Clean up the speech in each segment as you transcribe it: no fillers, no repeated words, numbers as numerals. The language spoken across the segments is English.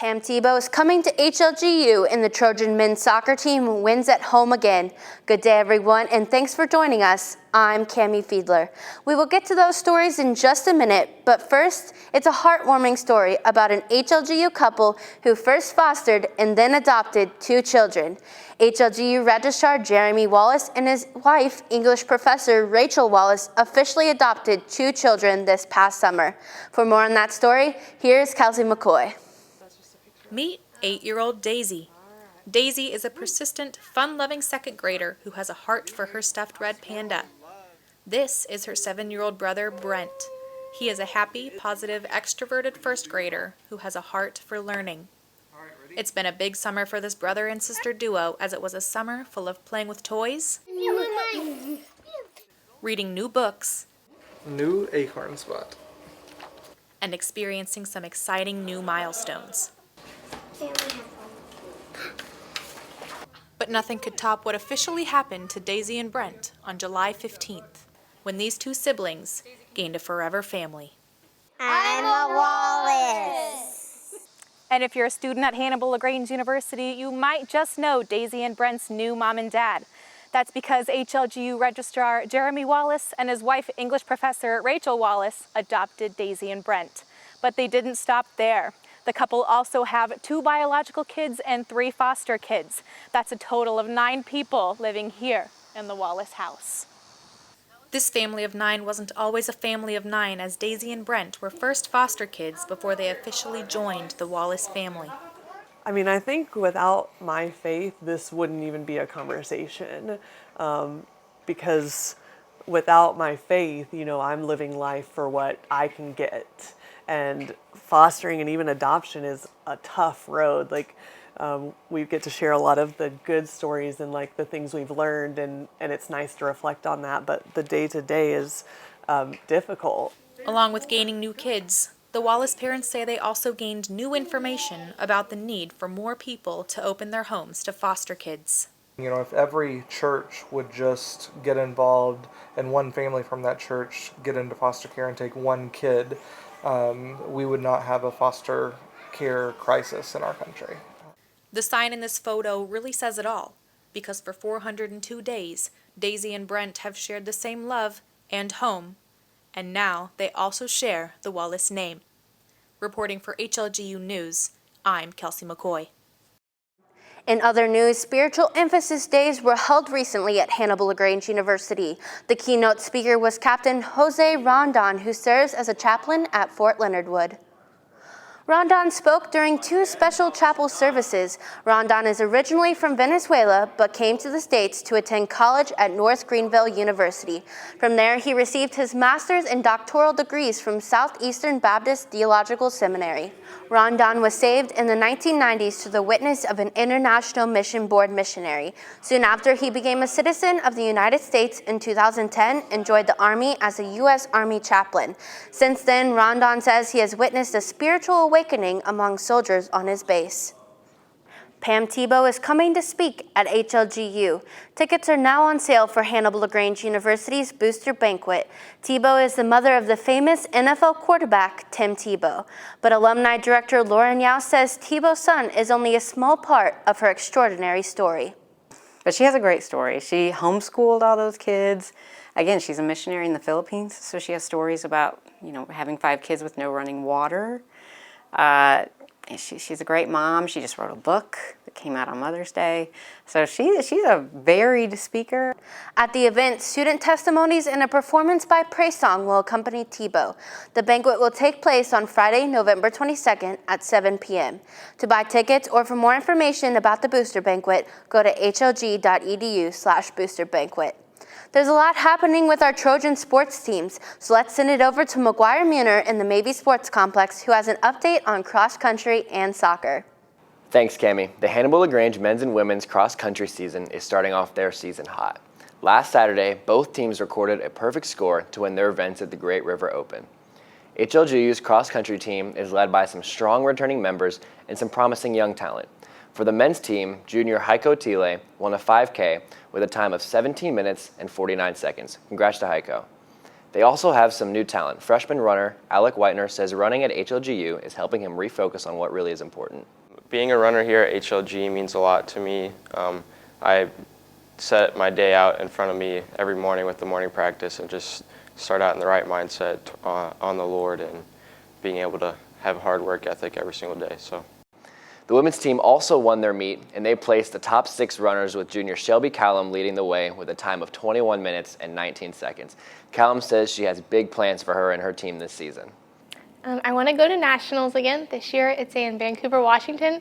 Pam Tebow is coming to HLGU and the Trojan men's soccer team wins at home again. Good day, everyone, and thanks for joining us. I'm Cammie Fiedler. We will get to those stories in just a minute, but first, it's a heartwarming story about an HLGU couple who first fostered and then adopted 2 children. HLGU Registrar Jeremy Wallace and his wife, English professor Rachel Wallace, officially adopted 2 children this past summer. For more on that story, here's Kelsey McCoy. Meet 8-year-old Daisy. Daisy is a persistent, fun-loving second grader who has a heart for her stuffed red panda. This is her 7-year-old brother, Brent. He is a happy, positive, extroverted first grader who has a heart for learning. It's been a big summer for this brother and sister duo, as it was a summer full of playing with toys, reading new books, new acorn spot, and experiencing some exciting new milestones. But nothing could top what officially happened to Daisy and Brent on July 15th, when these 2 siblings gained a forever family. I'm a Wallace. And if you're a student at Hannibal-LaGrange University, you might just know Daisy and Brent's new mom and dad. That's because HLGU Registrar Jeremy Wallace and his wife, English professor Rachel Wallace, adopted Daisy and Brent. But they didn't stop there. The couple also have 2 biological kids and 3 foster kids. That's a total of 9 people living here in the Wallace house. This family of 9 wasn't always a family of 9, as Daisy and Brent were first foster kids before they officially joined the Wallace family. I mean, I think without my faith, this wouldn't even be a conversation, because without my faith, I'm living life for what I can get. And fostering and even adoption is a tough road. We get to share a lot of the good stories and the things we've learned, and it's nice to reflect on that, but the day-to-day is difficult. Along with gaining new kids, the Wallace parents say they also gained new information about the need for more people to open their homes to foster kids. If every church would just get involved and one family from that church get into foster care and take 1 kid, we would not have a foster care crisis in our country. The sign in this photo really says it all, because for 402 days, Daisy and Brent have shared the same love and home, and now they also share the Wallace name. Reporting for HLGU News, I'm Kelsey McCoy. In other news, spiritual emphasis days were held recently at Hannibal-LaGrange University. The keynote speaker was Captain Jose Rondon, who serves as a chaplain at Fort Leonard Wood. Rondon spoke during 2 special chapel services. Rondon is originally from Venezuela, but came to the States to attend college at North Greenville University. From there, he received his master's and doctoral degrees from Southeastern Baptist Theological Seminary. Rondon was saved in the 1990s through the witness of an International Mission Board missionary. Soon after, he became a citizen of the United States in 2010 and joined the Army as a U.S. Army chaplain. Since then, Rondon says he has witnessed a spiritual awakening among soldiers on his base. Pam Tebow is coming to speak at HLGU. Tickets are now on sale for Hannibal-LaGrange University's Booster Banquet. Tebow is the mother of the famous NFL quarterback, Tim Tebow. But alumni director Lauren Yao says Tebow's son is only a small part of her extraordinary story. But she has a great story. She homeschooled all those kids. Again, she's a missionary in the Philippines, so she has stories about, having 5 kids with no running water. She's a great mom. She just wrote a book that came out on Mother's Day. So she's a varied speaker. At the event, student testimonies and a performance by Praise Song will accompany Tebow. The banquet will take place on Friday, November 22nd at 7 p.m. To buy tickets or for more information about the Booster Banquet, go to hlg.edu/boosterbanquet. There's a lot happening with our Trojan sports teams, so let's send it over to McGuire Muner in the Mabee Sports Complex, who has an update on cross country and soccer. Thanks, Cammie. The Hannibal-LaGrange men's and women's cross country season is starting off their season hot. Last Saturday, both teams recorded a perfect score to win their events at the Great River Open. HLGU's cross country team is led by some strong returning members and some promising young talent. For the men's team, junior Heiko Thiele won a 5K with a time of 17 minutes and 49 seconds. Congrats to Heiko. They also have some new talent. Freshman runner Alec Whitener says running at HLGU is helping him refocus on what really is important. Being a runner here at HLG means a lot to me. I set my day out in front of me every morning with the morning practice and just start out in the right mindset on the Lord and being able to have a hard work ethic every single day. So. The women's team also won their meet, and they placed the top 6 runners with junior Shelby Callum leading the way with a time of 21 minutes and 19 seconds. Callum says she has big plans for her and her team this season. I want to go to nationals again. This year it's in Vancouver, Washington,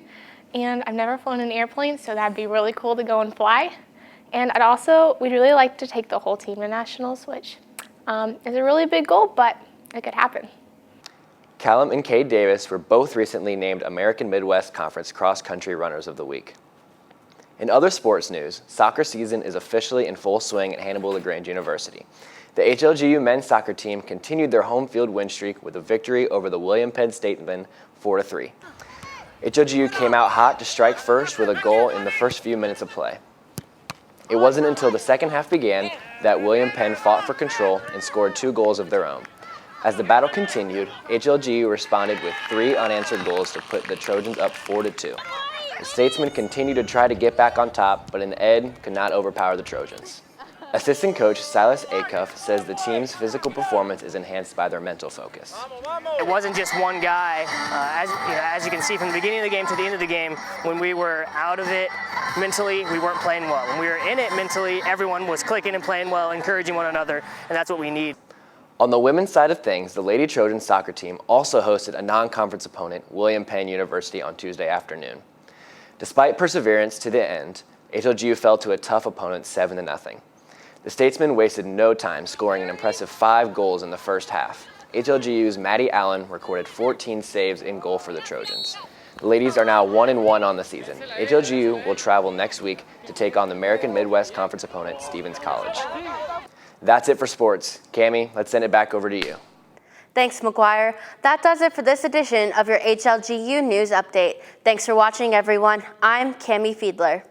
and I've never flown an airplane, so that'd be really cool to go and fly. And we'd really like to take the whole team to nationals, which is a really big goal, but it could happen. Callum and Cade Davis were both recently named American Midwest Conference Cross Country Runners of the Week. In other sports news, soccer season is officially in full swing at Hannibal-LaGrange University. The HLGU men's soccer team continued their home field win streak with a victory over the William Penn Statesmen 4-3. HLGU came out hot to strike first with a goal in the first few minutes of play. It wasn't until the second half began that William Penn fought for control and scored 2 goals of their own. As the battle continued, HLGU responded with 3 unanswered goals to put the Trojans up 4-2. The Statesmen continued to try to get back on top, but in the end, could not overpower the Trojans. Assistant coach Silas Acuff says the team's physical performance is enhanced by their mental focus. It wasn't just one guy. As you can see from the beginning of the game to the end of the game, when we were out of it mentally, we weren't playing well. When we were in it mentally, everyone was clicking and playing well, encouraging one another, and that's what we need. On the women's side of things, the Lady Trojans soccer team also hosted a non-conference opponent, William Penn University, on Tuesday afternoon. Despite perseverance to the end, HLGU fell to a tough opponent 7-0. The Statesmen wasted no time, scoring an impressive 5 goals in the first half. HLGU's Maddie Allen recorded 14 saves in goal for the Trojans. The ladies are now 1-1 on the season. HLGU will travel next week to take on the American Midwest Conference opponent, Stevens College. That's it for sports. Cammie, let's send it back over to you. Thanks, McGuire. That does it for this edition of your HLGU News Update. Thanks for watching, everyone. I'm Cammie Fiedler.